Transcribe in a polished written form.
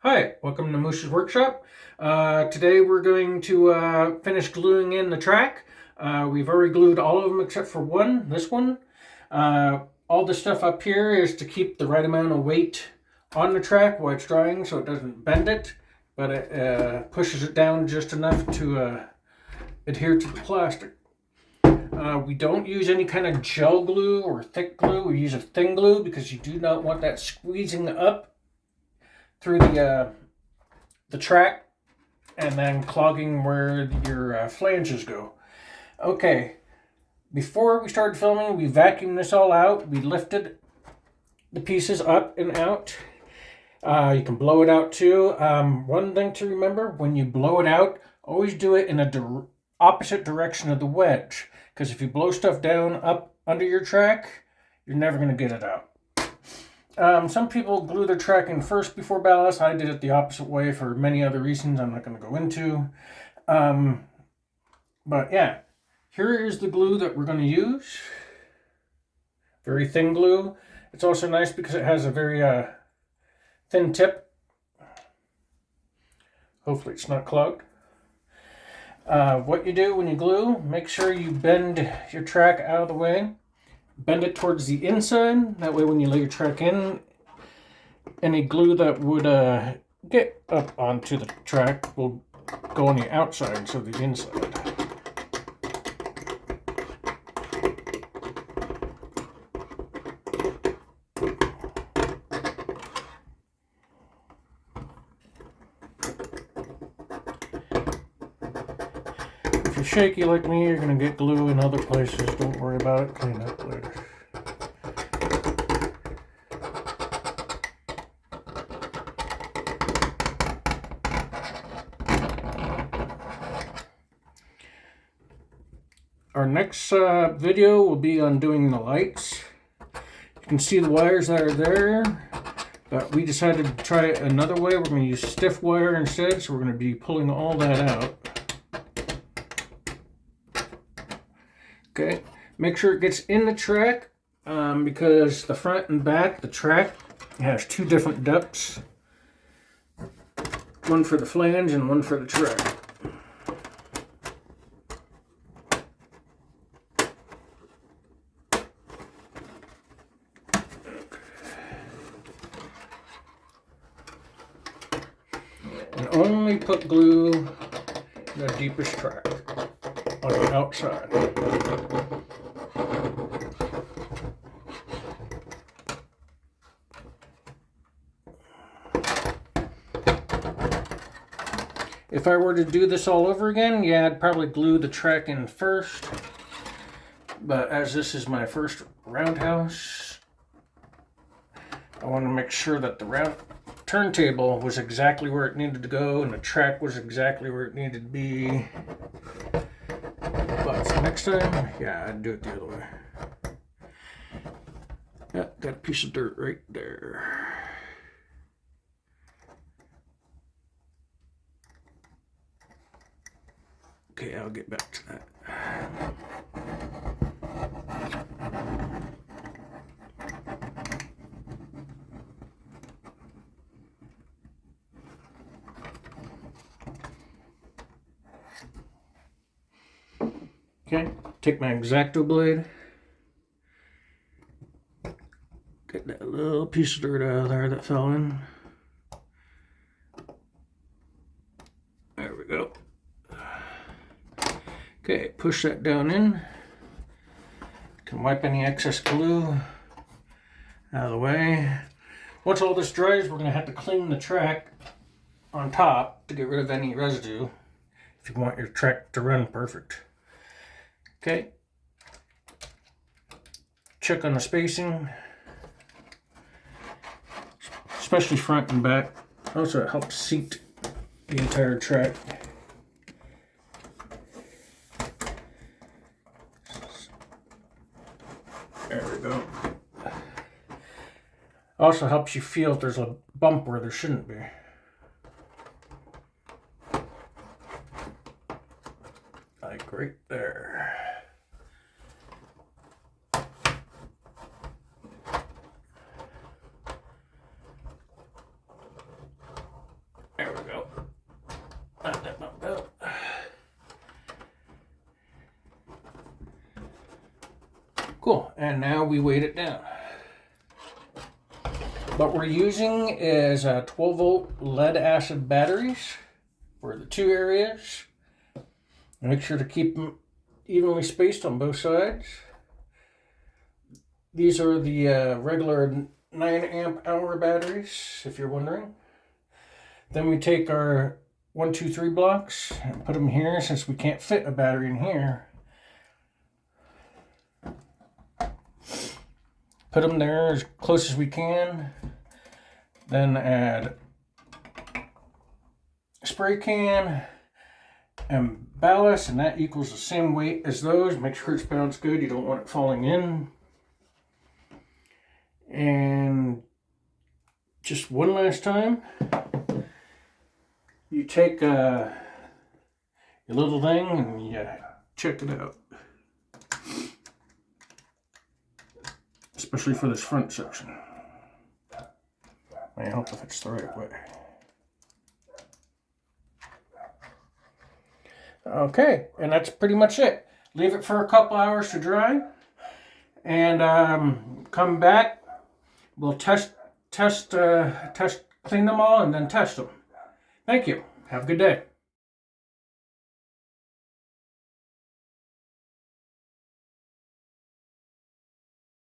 Hi, welcome to Moose's Workshop. Today we're going to finish gluing in the track. We've already glued all of them except for this one. All the stuff up here is to keep the right amount of weight on the track while it's drying so it doesn't bend it, but it pushes it down just enough to adhere to the plastic. We don't use any kind of gel glue or thick glue. We use a thin glue because you do not want that squeezing up through the track and then clogging where your flanges go. Okay, before we started filming, we vacuumed this all out. We lifted the pieces up and out. You can blow it out too. One thing to remember, when you blow it out, always do it in a opposite direction of the wedge, because if you blow stuff down up under your track, you're never going to get it out. Some people glue their track in first before ballast. I did it the opposite way for many other reasons I'm not going to go into. But yeah, here is the glue that we're going to use. Very thin glue. It's also nice because it has a very thin tip. Hopefully it's not clogged. What you do when you glue, make sure you bend your track out of the way. Bend it towards the inside. That way when you lay your track in, any glue that would get up onto the track will go on the outside instead of the inside. If you're shaky like me, you're going to get glue in other places. Don't worry about it. Clean up later. Our next video will be on doing the lights. You can see the wires that are there, but we decided to try another way. We're going to use stiff wire instead, so we're going to be pulling all that out. Okay, make sure it gets in the track because the front and back, the track has two different depths. One for the flange and one for the track. And only put glue in the deepest track on the outside. If I were to do this all over again, yeah, I'd probably glue the track in first. But as this is my first roundhouse, I want to make sure that the round turntable was exactly where it needed to go and the track was exactly where it needed to be. But for next time, yeah, I'd do it the other way. Yeah, got a piece of dirt right there. Okay, I'll get back to that. Okay, take my X-Acto blade. Get that little piece of dirt out of there that fell in. There we go. Okay, push that down in. Can wipe any excess glue out of the way. Once all this dries, we're going to have to clean the track on top to get rid of any residue if you want your track to run perfect. Okay. Check on the spacing, especially front and back. Also, it helps seat the entire track. There we go. Also helps you feel if there's a bump where there shouldn't be. Like right there. Cool, and now we weight it down. What we're using is 12 volt lead acid batteries for the two areas. Make sure to keep them evenly spaced on both sides. These are the regular 9 amp hour batteries, if you're wondering. Then we take our 1, 2, 3 blocks and put them here since we can't fit a battery in here. Put them there as close as we can. Then add a spray can and ballast, and that equals the same weight as those. Make sure it's balanced good. You don't want it falling in. And just one last time, you take your little thing and you check it out. Especially for this front section. I hope if it's the right way. Okay, and that's pretty much it. Leave it for a couple hours to dry, and come back. We'll test, clean them all, and then test them. Thank you. Have a good day.